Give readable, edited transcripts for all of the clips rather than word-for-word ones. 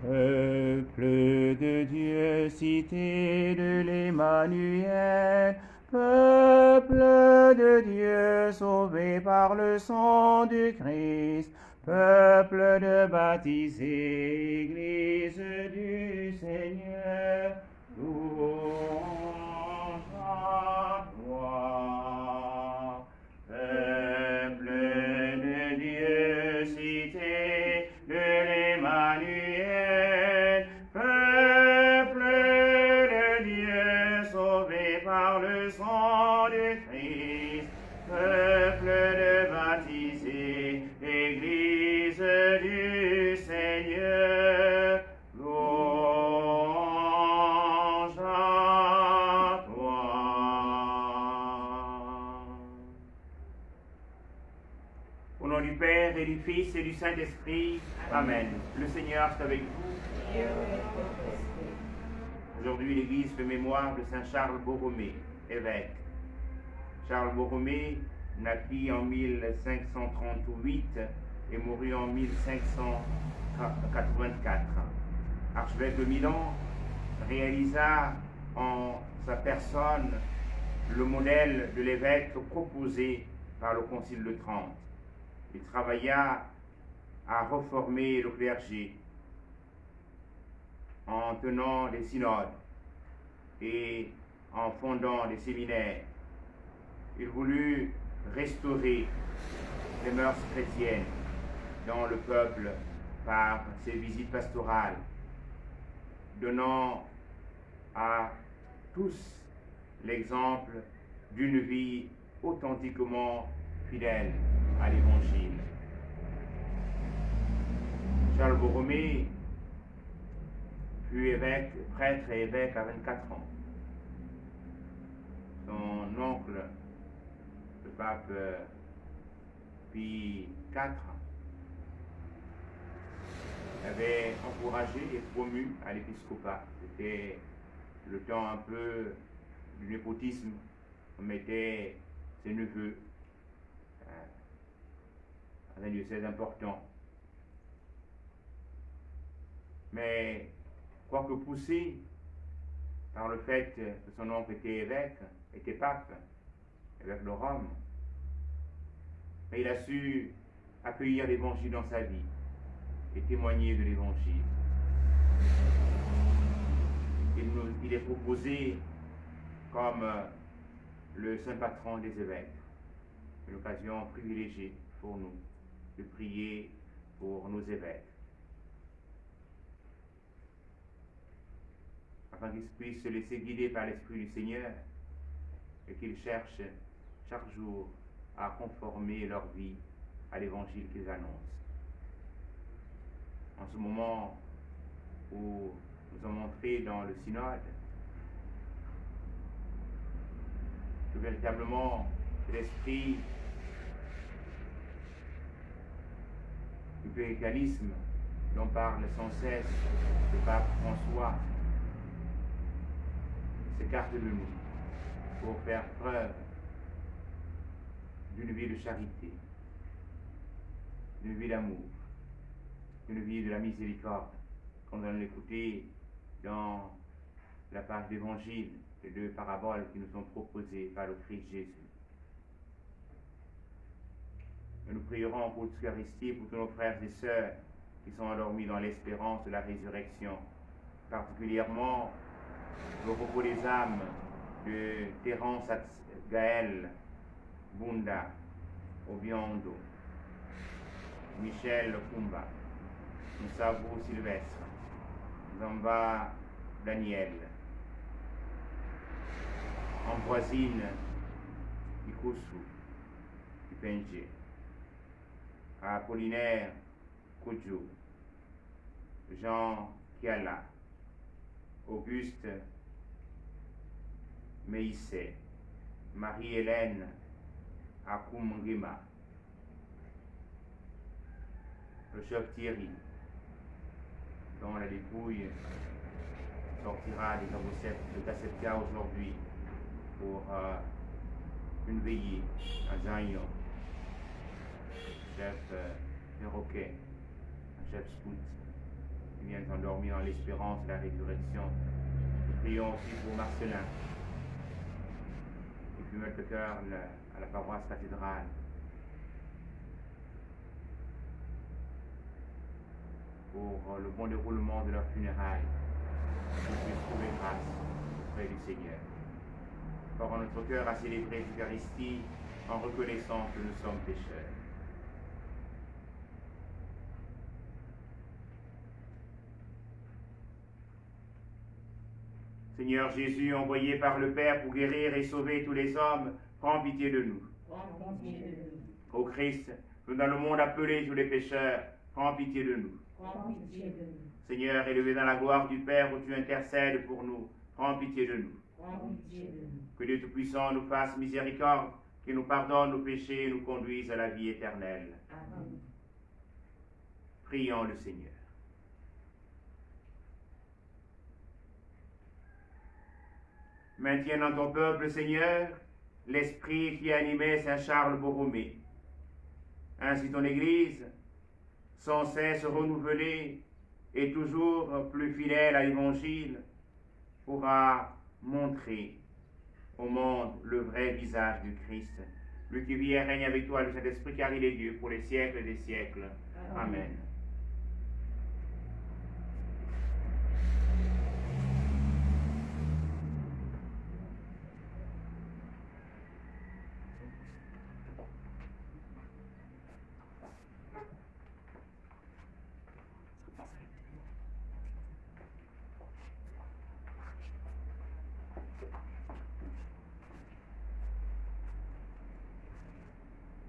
Peuple de Dieu, cité de l'Emmanuel, peuple de Dieu, sauvé par le sang du Christ, peuple de baptisés, Église du Seigneur, louange à toi. Peuple de Dieu, cité de l'Emmanuel, peuple de Dieu, sauvé par le sang du Christ, peuple de baptisés, Église du Seigneur, louange à toi. Au nom du Père et du Fils et du Saint-Esprit, Amen. Le Seigneur est avec vous. Aujourd'hui, l'Église fait mémoire de Saint Charles Borromée, évêque. Charles Borromée naquit en 1538 et mourut en 1584. Archevêque de Milan, réalisa en sa personne le modèle de l'évêque proposé par le Concile de Trente. Il travailla à reformer le clergé en tenant des synodes et en fondant des séminaires. Il voulut restaurer les mœurs chrétiennes dans le peuple par ses visites pastorales, donnant à tous l'exemple d'une vie authentiquement fidèle à l'Évangile. Charles Borromée fut évêque, prêtre et évêque à 24 ans. Son oncle, le pape Pie IV, avait encouragé et promu à l'épiscopat. C'était le temps un peu du népotisme. On mettait ses neveux dans un diocèse important. Mais, quoique poussé par le fait que son oncle était évêque, était pape, évêque de Rome, mais il a su accueillir l'Évangile dans sa vie et témoigner de l'Évangile. Il est proposé comme le saint patron des évêques. Une occasion privilégiée pour nous de prier pour nos évêques, afin qu'ils puissent se laisser guider par l'Esprit du Seigneur et qu'ils cherchent chaque jour à conformer leur vie à l'Évangile qu'ils annoncent. En ce moment où nous sommes entrés dans le synode, que véritablement l'esprit du puritanisme dont parle sans cesse le pape François s'écarte de nous pour faire preuve d'une vie de charité, d'une vie d'amour, d'une vie de la miséricorde, comme nous allons l'écouter dans la page d'évangile, les deux paraboles qui nous sont proposées par le Christ Jésus. Et nous prierons pour l'Eucharistie, pour tous nos frères et sœurs qui sont endormis dans l'espérance de la résurrection, particulièrement le repos des âmes de Terence Gaël Bunda Obiondo, Michel Kumba, Moussabou Sylvestre, Zamba Daniel, Ambroisine Ikusu Ipenje, Apollinaire Kodjo, Jean Kiala, Auguste Meissé, Marie-Hélène Akoumngima, le chef Thierry, dont la dépouille sortira des de Cassetia aujourd'hui pour une veillée à Zagnon, chef perroquet, un chef scout qui viennent s'endormir dans l'espérance de la résurrection. Nous prions aussi pour Marcelin, et puis mettre le cœur à la paroisse cathédrale. Pour le bon déroulement de leur funérailles, qu'ils puissent trouver grâce auprès du Seigneur. Portons notre cœur à célébrer l'Eucharistie en reconnaissant que nous sommes pécheurs. Seigneur Jésus, envoyé par le Père pour guérir et sauver tous les hommes, prends pitié de nous. Prends pitié de nous. Ô Christ, que dans le monde appelé tous les pécheurs, prends pitié de nous. Prends pitié de nous. Seigneur, élevé dans la gloire du Père où tu intercèdes pour nous, prends pitié de nous. Prends pitié de nous. Que Dieu Tout-Puissant nous fasse miséricorde, qu'il nous pardonne nos péchés et nous conduise à la vie éternelle. Amen. Prions le Seigneur. Maintiens dans ton peuple, Seigneur, l'esprit qui animait Saint Charles Borromée. Ainsi ton Église, sans cesse renouvelée et toujours plus fidèle à l'Évangile, pourra montrer au monde le vrai visage du Christ, lui qui vit et règne avec toi, le Saint-Esprit, car il est Dieu pour les siècles des siècles. Amen.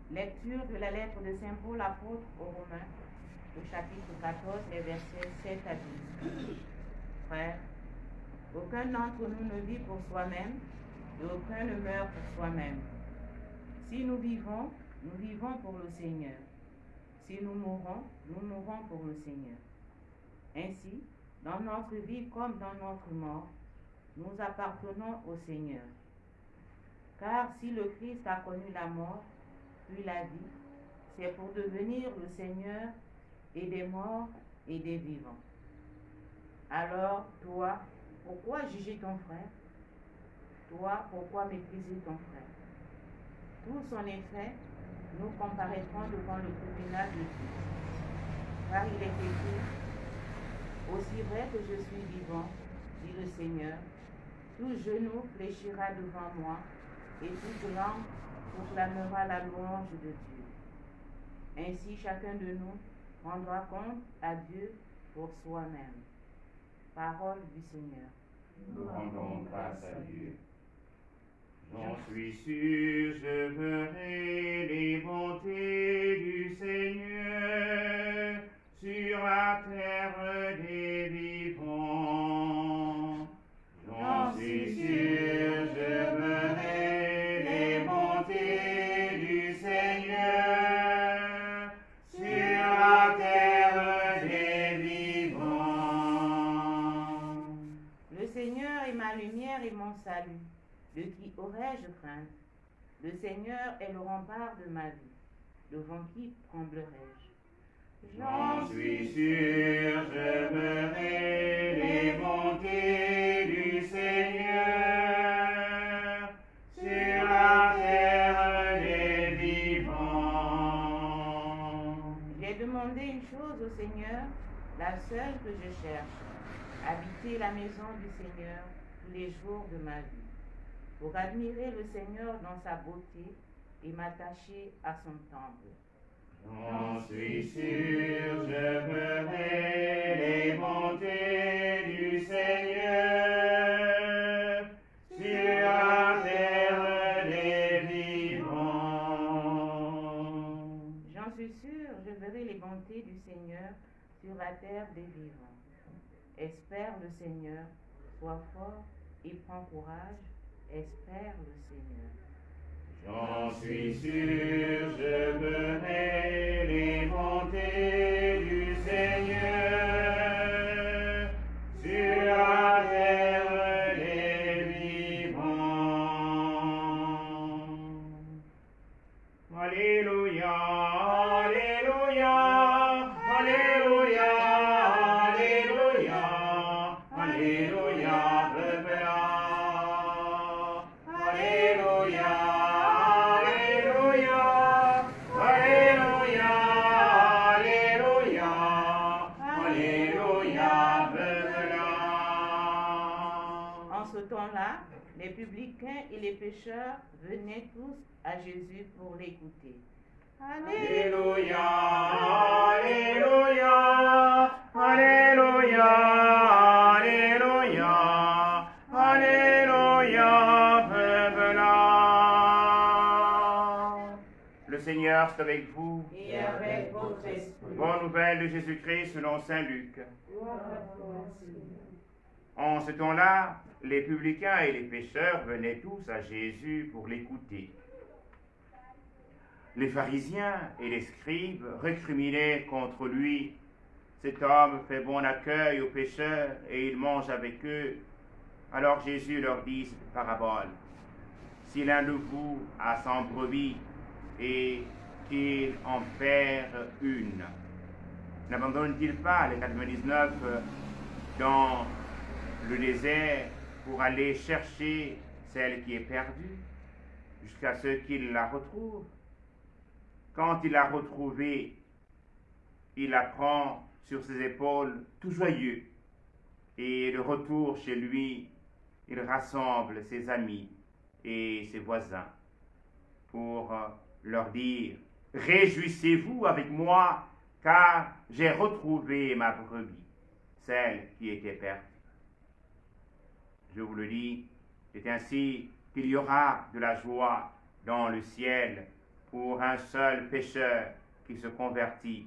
Lecture de la lettre de Saint Paul apôtre aux Romains, au chapitre 14, les versets 7 à 12. Frères, aucun d'entre nous ne vit pour soi-même, et aucun ne meurt pour soi-même. Si nous vivons pour le Seigneur. Si nous mourons pour le Seigneur. Ainsi, dans notre vie comme dans notre mort, nous appartenons au Seigneur. Car si le Christ a connu la mort, puis la vie, c'est pour devenir le Seigneur et des morts et des vivants. Alors, toi, pourquoi juger ton frère? Toi, pourquoi mépriser ton frère? Tous, en effet, nous comparaîtrons devant le tribunal de Dieu. Car il est écrit, aussi vrai que je suis vivant, dit le Seigneur, tout genou fléchira devant moi, et toute langue proclamera la louange de Dieu. Ainsi, chacun de nous rendra compte à Dieu pour soi-même. Parole du Seigneur. Nous rendons grâce à Dieu. J'en suis sûr, je verrai les bontés du Seigneur sur la terre des vivants. J'en suis sûr, je verrai les bontés du Seigneur sur la terre des vivants. Le Seigneur est ma lumière et mon salut. De qui aurais-je crainte? Le Seigneur est le rempart de ma vie. Devant qui tremblerai-je? J'en suis sûr, je verrai les bontés du Seigneur sur la terre des vivants. J'ai demandé une chose au Seigneur, la seule que je cherche, habiter la maison du Seigneur tous les jours de ma vie, pour admirer le Seigneur dans sa beauté et m'attacher à son temple. J'en suis sûr, je verrai les bontés du Seigneur sur la terre des vivants. J'en suis sûr, je verrai les bontés du Seigneur sur la terre des vivants. Espère le Seigneur, sois fort et prends courage. Espère le Seigneur. J'en suis sûr, je verrai les bontés du Seigneur sur la terre des vivants. Alléluia, Alléluia, Alléluia, Alléluia. les publicains et les pécheurs venaient tous à Jésus pour l'écouter. Alléluia, Alléluia, Alléluia, Alléluia, Alléluia, revenant. Le Seigneur est avec vous. Et avec votre esprit. Bonne nouvelle de Jésus-Christ selon saint Luc. En ce temps-là, les publicains et les pécheurs venaient tous à Jésus pour l'écouter. Les pharisiens et les scribes récriminaient contre lui. Cet homme fait bon accueil aux pécheurs et il mange avec eux. Alors Jésus leur dit cette parabole. Si l'un de vous a 100 brebis et qu'il en perd une, n'abandonne-t-il pas les 99 dans le désert pour aller chercher celle qui est perdue jusqu'à ce qu'il la retrouve? Quand il l'a retrouvée, il la prend sur ses épaules tout joyeux et de retour chez lui, il rassemble ses amis et ses voisins pour leur dire « Réjouissez-vous avec moi, car j'ai retrouvé ma brebis, celle qui était perdue. » Je vous le dis, c'est ainsi qu'il y aura de la joie dans le ciel pour un seul pécheur qui se convertit,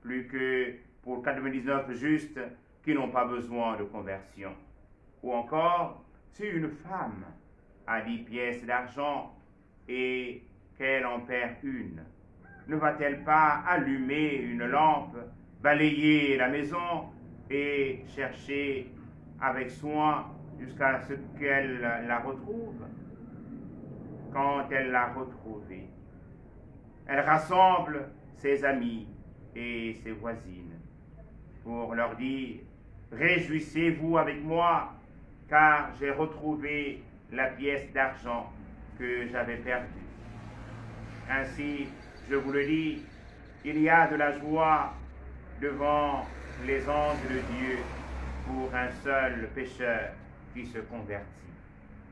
plus que pour 99 justes qui n'ont pas besoin de conversion. Ou encore, si une femme a 10 pièces d'argent et qu'elle en perd une, ne va-t-elle pas allumer une lampe, balayer la maison et chercher avec soin jusqu'à ce qu'elle la retrouve? Quand elle l'a retrouvée, elle rassemble ses amis et ses voisines pour leur dire « Réjouissez-vous avec moi, car j'ai retrouvé la pièce d'argent que j'avais perdue. » Ainsi, je vous le dis, il y a de la joie devant les anges de Dieu pour un seul pécheur qui se convertit.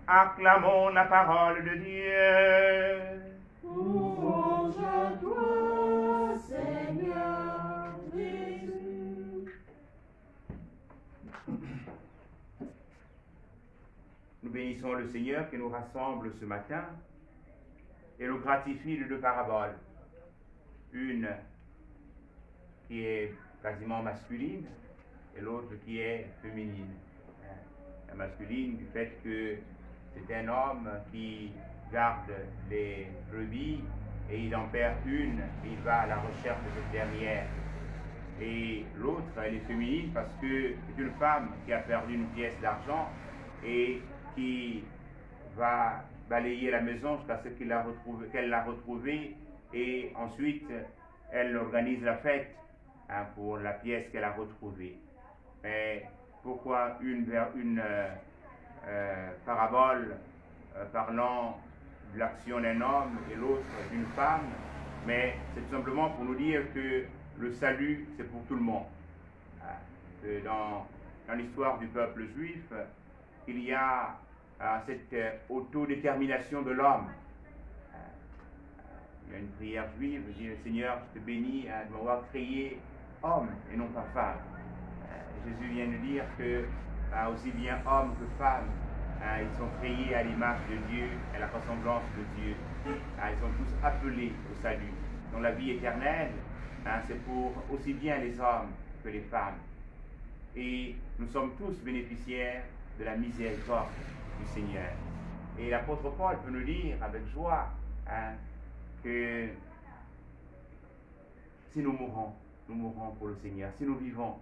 Acclamons la parole de Dieu. Louange à toi, Seigneur Jésus. Nous bénissons le Seigneur qui nous rassemble ce matin et nous gratifie de deux paraboles. Une qui est quasiment masculine et l'autre qui est féminine. La masculine du fait que c'est un homme qui garde les brebis et il en perd une et il va à la recherche de cette dernière. Et l'autre, elle est féminine parce que c'est une femme qui a perdu une pièce d'argent et qui va balayer la maison jusqu'à ce qu'elle l'a retrouvée et ensuite elle organise la fête pour la pièce qu'elle a retrouvée. Mais pourquoi une parabole parlant de l'action d'un homme et l'autre d'une femme? Mais c'est tout simplement pour nous dire que le salut, c'est pour tout le monde. Que dans l'histoire du peuple juif, il y a cette autodétermination de l'homme. Il y a une prière juive, je dis, Seigneur, je te bénis de m'avoir créé homme et non pas femme. Jésus vient de dire que aussi bien homme que femme, ils sont créés à l'image de Dieu, à la ressemblance de Dieu. Ils sont tous appelés au salut. Donc la vie éternelle, c'est pour aussi bien les hommes que les femmes. Et nous sommes tous bénéficiaires de la miséricorde du Seigneur. Et l'apôtre Paul peut nous dire avec joie que si nous mourons pour le Seigneur. Si nous vivons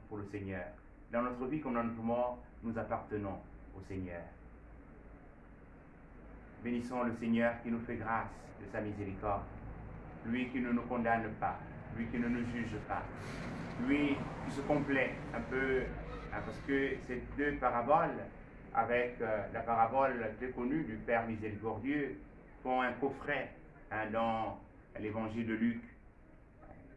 pour le Seigneur. Dans notre vie comme dans notre mort, nous appartenons au Seigneur. Bénissons le Seigneur qui nous fait grâce de sa miséricorde. Lui qui ne nous condamne pas, lui qui ne nous juge pas, lui qui se complaît un peu, parce que ces deux paraboles, avec la parabole très connue du Père miséricordieux, font un coffret dans l'évangile de Luc.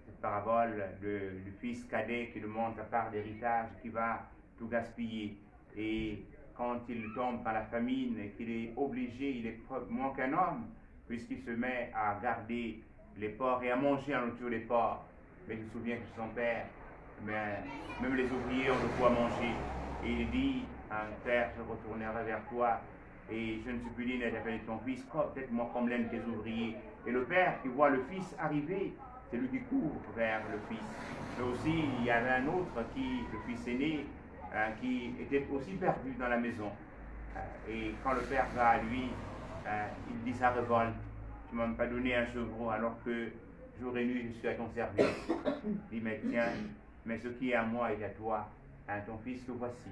Cette parabole du fils cadet qui demande sa part d'héritage, qui va tout gaspiller, et quand il tombe dans la famine et qu'il est obligé, il est moins qu'un homme, puisqu'il se met à garder les porcs et à manger en autour des porcs. Mais je me souviens que son père, même les ouvriers ont de quoi manger. Et il dit, Père, je retournerai vers toi, et je ne suis plus digne d'appeler ton fils, peut-être moi comme l'un de tes ouvriers. Et le père qui voit le fils arriver, c'est lui qui court vers le fils. Mais aussi, il y avait un autre, le fils aîné, qui était aussi perdu dans la maison. Et quand le père va à lui, il dit sa révolte. Tu ne m'as pas donné un chevreau alors que jour et nuit je suis à ton service. Il dit, mais tiens, mais ce qui est à moi est à toi. Ton fils que voici.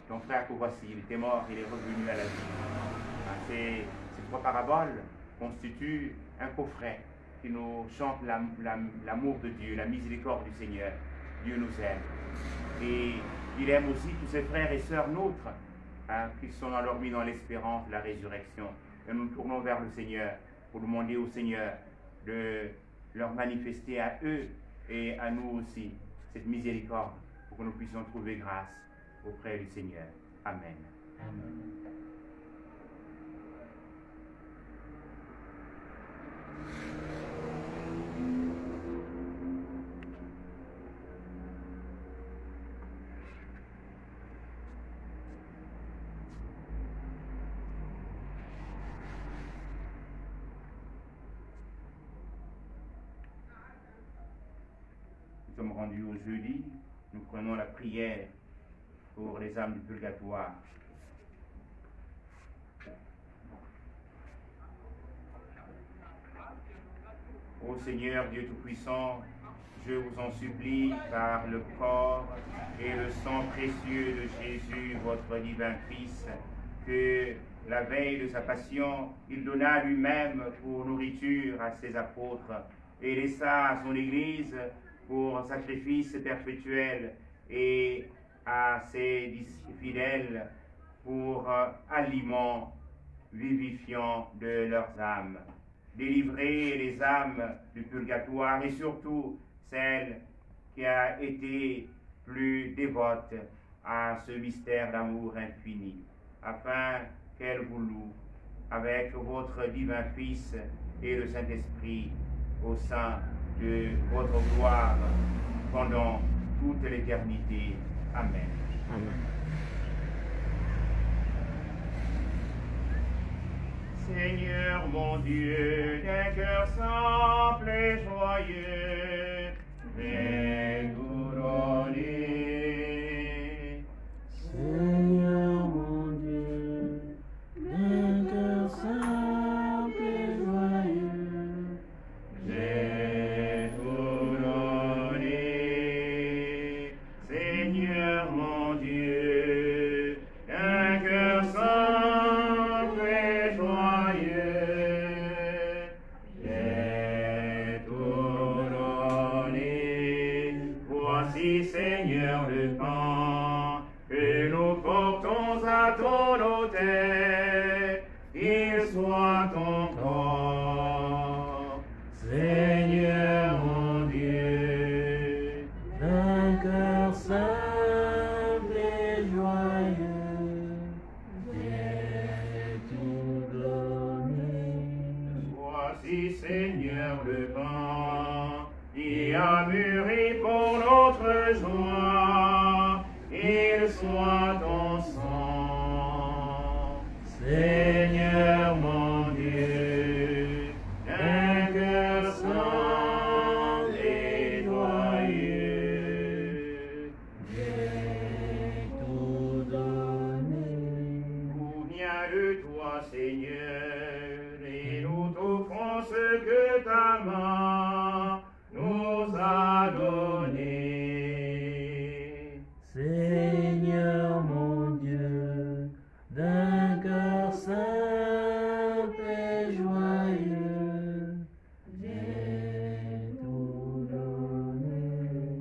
Ton frère que voici. Il était mort, il est revenu à la vie. Ces trois paraboles constituent un coffret qui nous chante l'amour de Dieu, la miséricorde du Seigneur. Dieu nous aime. Et il aime aussi tous ses frères et sœurs nôtres qui sont endormis dans l'espérance de la résurrection. Et nous nous tournons vers le Seigneur pour demander au Seigneur de leur manifester à eux et à nous aussi cette miséricorde pour que nous puissions trouver grâce auprès du Seigneur. Amen. Amen. Nous sommes rendus au jeudi, nous prenons la prière pour les âmes du purgatoire. Ô Seigneur Dieu Tout-Puissant, je vous en supplie par le corps et le sang précieux de Jésus, votre divin Fils, que la veille de sa passion, il donna lui-même pour nourriture à ses apôtres et laissa à son Église pour sacrifice perpétuel et à ses fidèles pour aliment vivifiant de leurs âmes. Délivrez les âmes du purgatoire et surtout celle qui a été plus dévote à ce mystère d'amour infini, afin qu'elle vous loue avec votre divin Fils et le Saint-Esprit au sein de votre gloire pendant toute l'éternité. Amen. Amen. Seigneur mon Dieu, d'un cœur simple et joyeux, viens nous donner. Seigneur mon Dieu, d'un cœur simple et joyeux, viens nous donner. Seigneur mon Dieu, d'un cœur simple et joyeux, viens nous donner. Voici, Seigneur, le pain que nous portons à ton autel, qu'il soit ton corps. Seigneur mon Dieu, d'un cœur simple et joyeux, viens tout donner. voici, Seigneur, le pain qui a mûri pour notre joie, il soit ton sang. Seigneur mon Dieu, d'un cœur simple et joyeux, Viens tout donner. nous vient de toi, Seigneur, et nous t'offrons ce que ta main nous a donné. Seigneur mon Dieu, d'un cœur simple et joyeux, viens tout donner.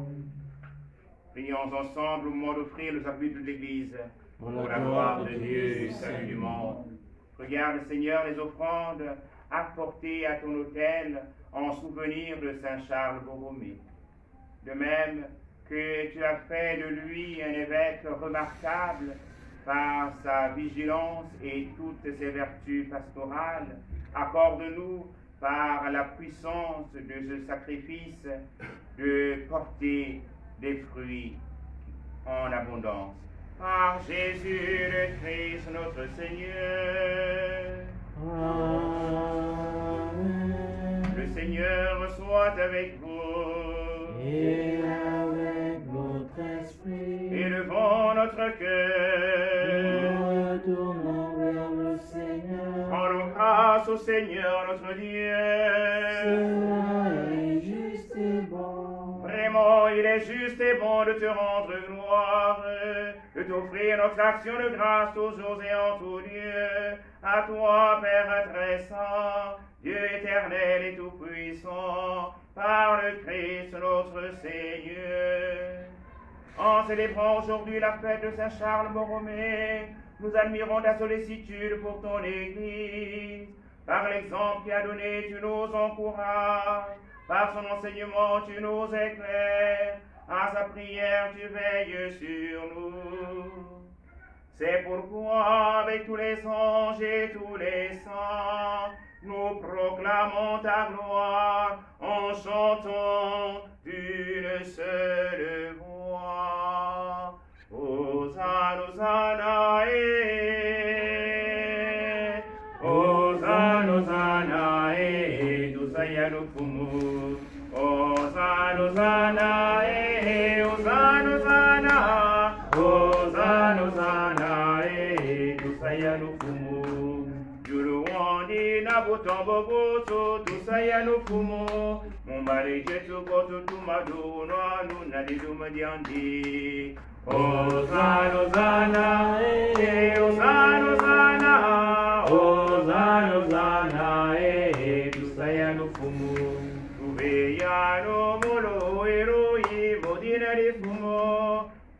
Prions ensemble au moment d'offrir le salut de l'Église, pour la gloire de Dieu et le salut du monde. Regarde, Seigneur, les offrandes apportées à ton autel en souvenir de Saint Charles Borromée. De même que tu as fait de lui un évêque remarquable, par sa vigilance et toutes ses vertus pastorales, accorde-nous par la puissance de ce sacrifice de porter des fruits en abondance. Par Jésus le Christ notre Seigneur. Amen. Le Seigneur soit avec vous. Et avec votre esprit, Élevons notre cœur. nous retournons vers le Seigneur. Rendons grâce au Seigneur notre Dieu. Cela est juste et bon. Vraiment, il est juste et bon de te rendre gloire, de t'offrir notre action de grâce toujours et en tout lieu. À toi, Père très saint, Dieu éternel et tout-puissant, par le Christ notre Seigneur. En célébrant aujourd'hui la fête de Saint Charles Borromée, nous admirons ta sollicitude pour ton Église. Par l'exemple qu'il a donné, tu nous encourages. Par son enseignement, tu nous éclaires. À sa prière, tu veilles sur nous. C'est pourquoi, avec tous les anges et tous les saints, nous proclamons ta gloire en chantant d'une seule voix. Hosanna, Hosanna, Hosanna, Hosanna, Dusayanu Fumu. Hosanna, Hosanna, Hosanna, Hosanna, Hosanna, Hosanna, Dusayanu Fumu. Juluwandi na butombo butu, Dusayanu Fumu. Mumbali jetu kotu tumadunu anu na diduma diandi. Hosanna, Hosanna, Hosanna, Hosanna, Hosanna, Hosanna, Dusayanu Fumu. Tuveyanu mulu irui modina di Fumu.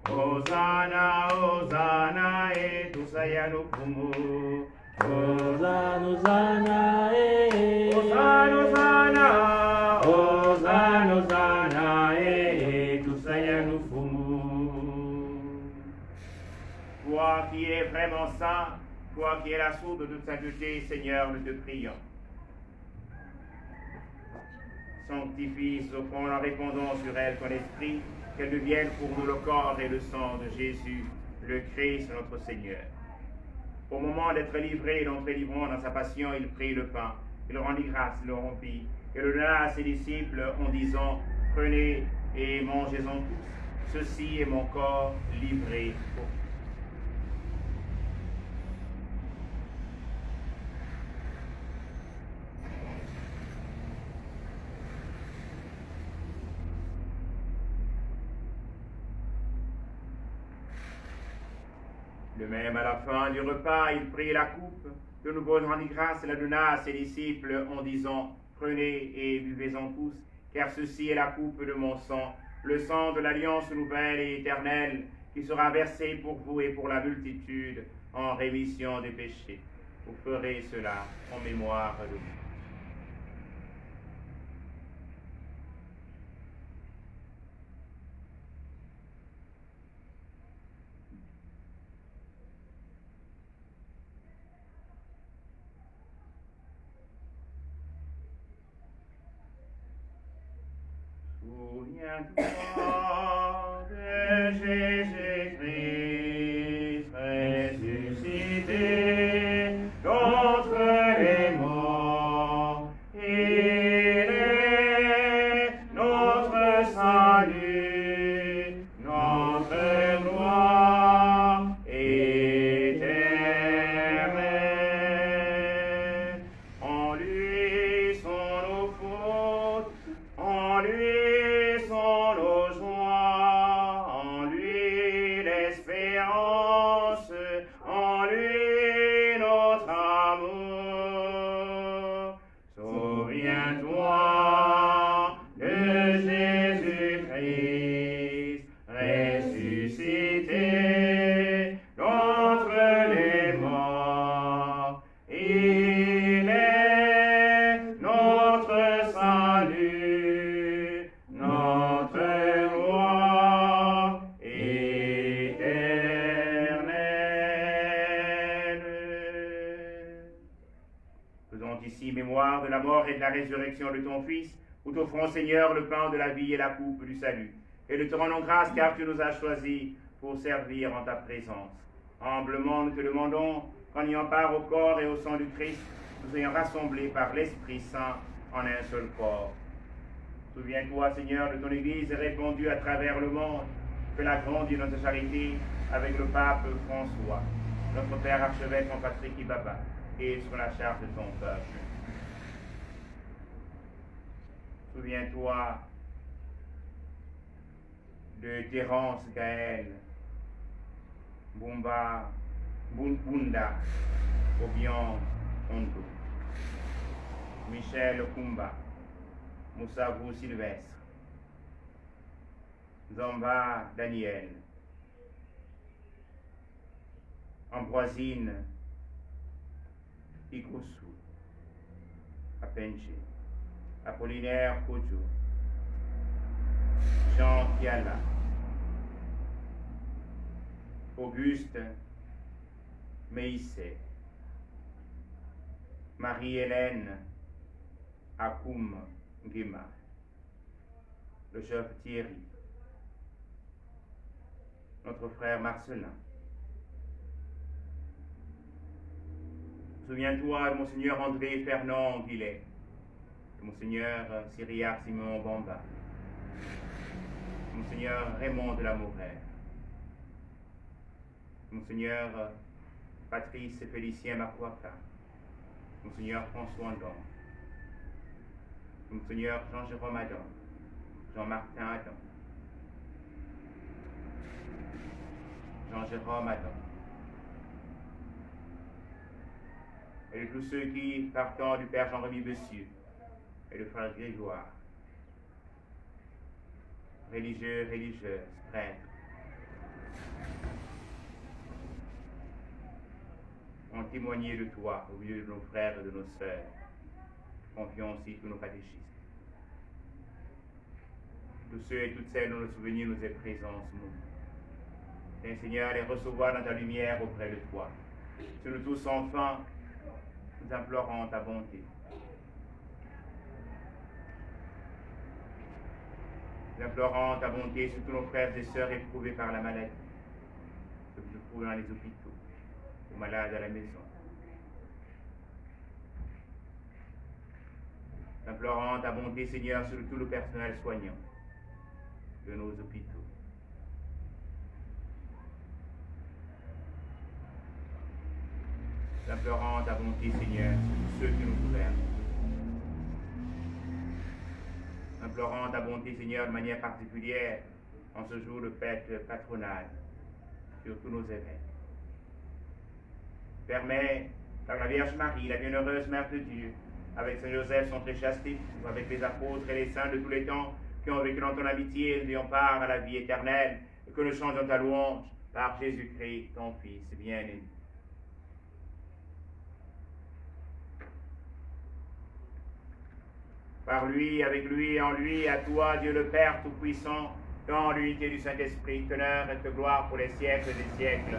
Hosanna, Hosanna, Dusayanu Fumu. Hosanna, Hosanna, Hosanna, Hosanna, Hosanna, Hosanna, Dusayanu Fumu. Toi qui es vraiment saint, toi qui es la source de toute sainteté, Seigneur, nous te prions. Sanctifie ce qu'on en répandant sur elle ton esprit, qu'elle devienne pour nous le corps et le sang de Jésus, le Christ notre Seigneur. Au moment d'être livré et d'entrer librement dans sa passion, il prit le pain, il rendit grâce, il le rompit, et le donna à ses disciples en disant, prenez et mangez-en tous, ceci est mon corps livré pour vous. De même, à la fin du repas, il prit la coupe, de nouveau rendit grâce et la donna à ses disciples en disant, prenez et buvez-en tous, car ceci est la coupe de mon sang, le sang de l'alliance nouvelle et éternelle, qui sera versé pour vous et pour la multitude en rémission des péchés. Vous ferez cela en mémoire de moi. Souviens-toi de Jésus-Christ ressuscité d'entre les morts. Il est notre salut, notre gloire éternelle. En lui sont nos fautes, en lui sont nos joies, en lui mort et de la résurrection de ton Fils, nous t'offrons, Seigneur, le pain de la vie et la coupe du salut. Et nous te rendons grâce car tu nous as choisis pour servir en ta présence. Humblement, nous te demandons qu'en ayant part au corps et au sang du Christ, nous soyons rassemblés par l'Esprit Saint en un seul corps. Souviens-toi, Seigneur, de ton Église répandue à travers le monde. Fais-la grandir dans ta charité avec le pape François, notre Père archevêque en Patrick Ibaba, et sur la charge de ton peuple. Souviens-toi de Terence Gaël, Bunda, Obian Ondo, Michel Kumba, Moussavou Sylvestre, Zamba Daniel, Ambroisine Ikosu, Apenche, Apollinaire Kojo, Jean Kiala, Auguste Meissé, Marie-Hélène Akoum Guima, le chef Thierry, notre frère Marcelin. Souviens-toi de Monseigneur André Fernand Guillet, de Monseigneur Cyriac Simon Bamba, de Monseigneur Raymond de la Mouraire, de Monseigneur Patrice Félicien Makwaka, Monseigneur François Andon, Monseigneur Jean-Jérôme Adam, Jean-Martin Adam, Jean-Jérôme Adam, et de tous ceux qui, partant du Père Jean-Rémy Bessieux et du frère Grégoire, religieux, religieuses, prêtres, ont témoigné de toi au milieu de nos frères et de nos sœurs. Confions aussi tous nos catéchistes. Tous ceux et toutes celles dont le souvenir nous est présent en ce moment. Viens, Seigneur, les recevoir dans ta lumière auprès de toi. Sur nous tous, enfin, nous implorons ta bonté. Nous implorons ta bonté sur tous nos frères et sœurs éprouvés par la maladie, ceux qui se trouvent dans les hôpitaux, aux malades à la maison. Nous implorons ta bonté, Seigneur, sur tout le personnel soignant de nos hôpitaux. Nous implorons ta bonté, Seigneur, sur tous ceux qui nous gouvernent. Nous implorons ta bonté, Seigneur, de manière particulière en ce jour de fête patronale sur tous nos évêques. Permets, par la Vierge Marie, la bienheureuse Mère de Dieu, avec Saint Joseph, son très chaste, avec les apôtres et les saints de tous les temps qui ont vécu dans ton amitié, nous ayons part à la vie éternelle, et que nous chantions ta louange par Jésus-Christ, ton Fils bien-aimé. Par lui, avec lui et en lui, à toi, Dieu le Père Tout-Puissant, dans l'unité du Saint-Esprit, honneur et gloire pour les siècles des siècles.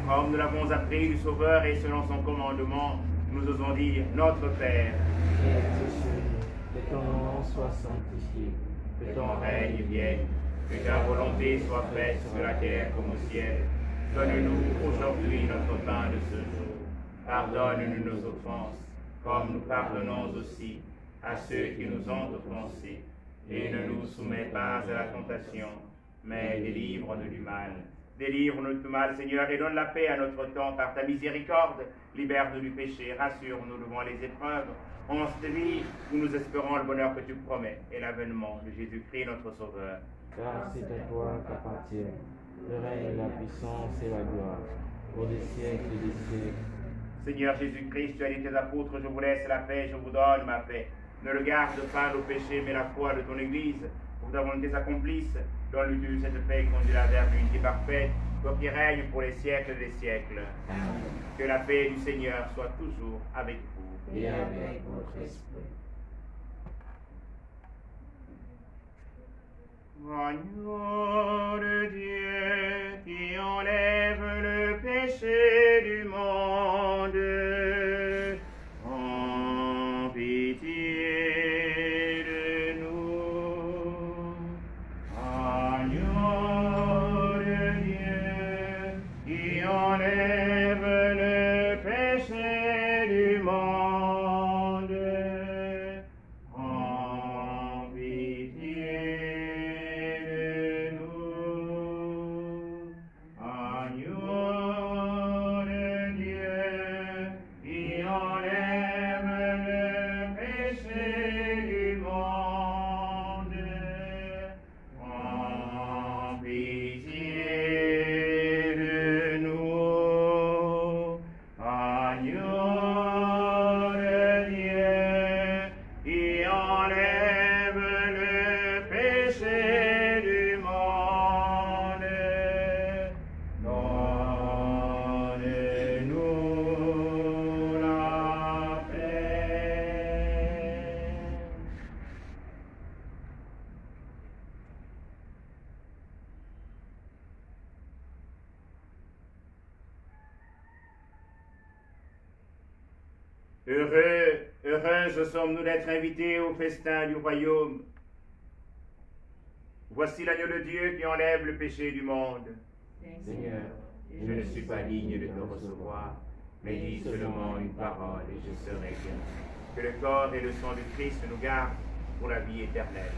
Comme nous l'avons appris du Sauveur et selon son commandement, nous osons dire Notre Père, qui es aux cieux, que ton nom soit sanctifié, que ton règne vienne, que ta volonté soit faite sur la terre comme au ciel. Donne-nous aujourd'hui notre pain de ce jour. Pardonne-nous nos offenses, comme nous pardonnons aussi à ceux qui nous ont offensés. Et ne nous soumets pas à la tentation, mais délivre-nous du mal. Délivre-nous du mal, Seigneur, et donne la paix à notre temps par ta miséricorde. Libère-nous du péché, rassure-nous devant les épreuves. En cette vie où nous espérons le bonheur que tu promets et l'avènement de Jésus-Christ, notre Sauveur. Car c'est à toi qu'appartient le règne, la puissance et la gloire, pour des siècles et des siècles. Seigneur Jésus-Christ, tu as dit tes apôtres, je vous laisse la paix, je vous donne ma paix. Ne regarde pas nos péchés, mais la foi de ton Église, pour que ta volonté s'accomplisse. Donne-lui cette paix, conduis-la vers l'unité parfaite, toi qui règnes pour les siècles des siècles. Amen. Que la paix du Seigneur soit toujours avec vous. Et avec votre esprit. Agneau de Dieu qui enlève le péché du monde, Heureuses sommes-nous d'être invités au festin du royaume. Voici l'agneau de Dieu qui enlève le péché du monde. Seigneur, Je ne suis pas digne de te recevoir, mais dis seulement une parole et je serai guéri. Que le corps et le sang du Christ nous gardent pour la vie éternelle.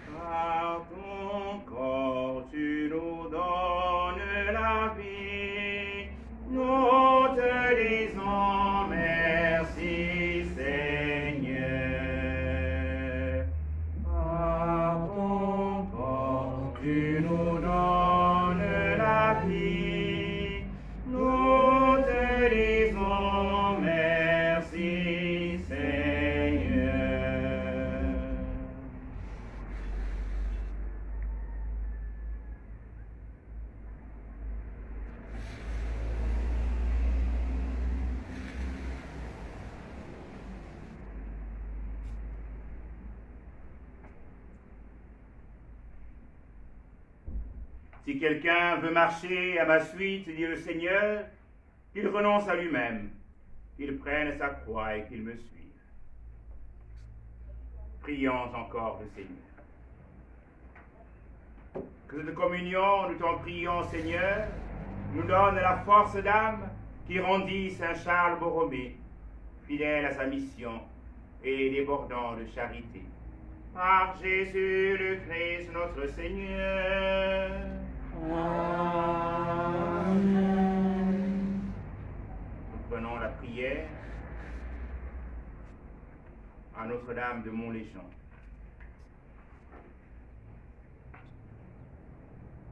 Par ton corps, tu nous donnes la vie. Nous te disons merci, Seigneur. Par ton corps, tu nous donnes la vie. Nous te disons merci, Seigneur. Si quelqu'un veut marcher à ma suite, dit le Seigneur, qu'il renonce à lui-même, qu'il prenne sa croix et qu'il me suive. Prions encore le Seigneur. Que cette communion, nous t'en prions, Seigneur, nous donne la force d'âme qui rendit Saint Charles Borromée, fidèle à sa mission et débordant de charité. Par Jésus le Christ, notre Seigneur. Amen. Nous prenons la prière à Notre-Dame de Montlégion.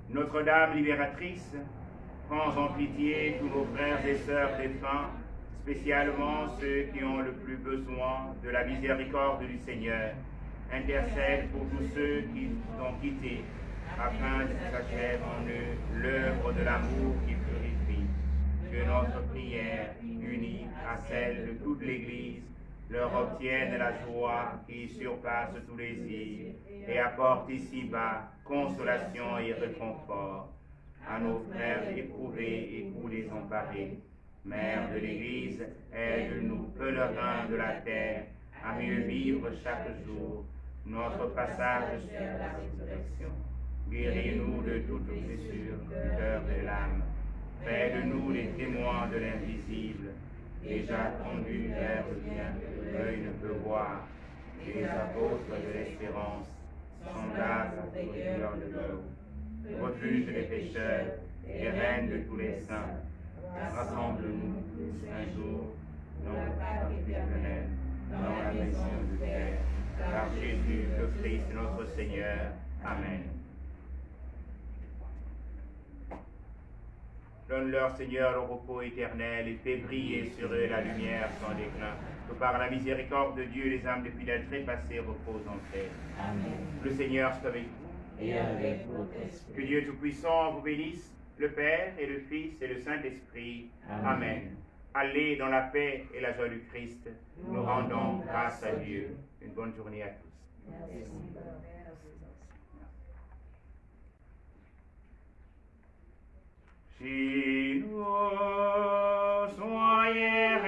Notre-Dame libératrice, prends en pitié tous nos frères et sœurs défunts, spécialement ceux qui ont le plus besoin de la miséricorde du Seigneur. Intercède pour tous ceux qui t'ont quitté, afin que s'achève en eux l'œuvre de l'amour qui purifie. Que notre prière, unie à celle de toute l'Église, leur obtienne la joie qui surpasse tous les îles et apporte ici-bas consolation et réconfort à nos frères éprouvés et pour désemparés. Mère de l'Église, aide-nous, pèlerins de la terre, à mieux vivre chaque jour notre passage sur la résurrection. Guéris-nous de toute blessure du cœur et de l'âme. Fais de nous les témoins de l'invisible, déjà conduits vers le bien que l'œil ne peut voir, les apôtres de l'espérance, semblables à veilleurs de l'eau, refuge des pécheurs et reine de tous les saints. Rassemble-nous tous un jour dans le Père éternel, dans la maison du Père, par Jésus le Christ notre Seigneur. Amen. Donne-leur, Seigneur, le repos éternel et fais briller sur eux la lumière sans déclin. Que par la miséricorde de Dieu, les âmes des fidèles trépassés reposent en paix. Amen. Le Seigneur soit avec vous. Et avec votre esprit. Que Dieu Tout-Puissant vous bénisse, le Père et le Fils et le Saint-Esprit. Amen. Allez dans la paix et la joie du Christ. Nous rendons grâce à Dieu. Une bonne journée à tous. Merci. Si nous soyons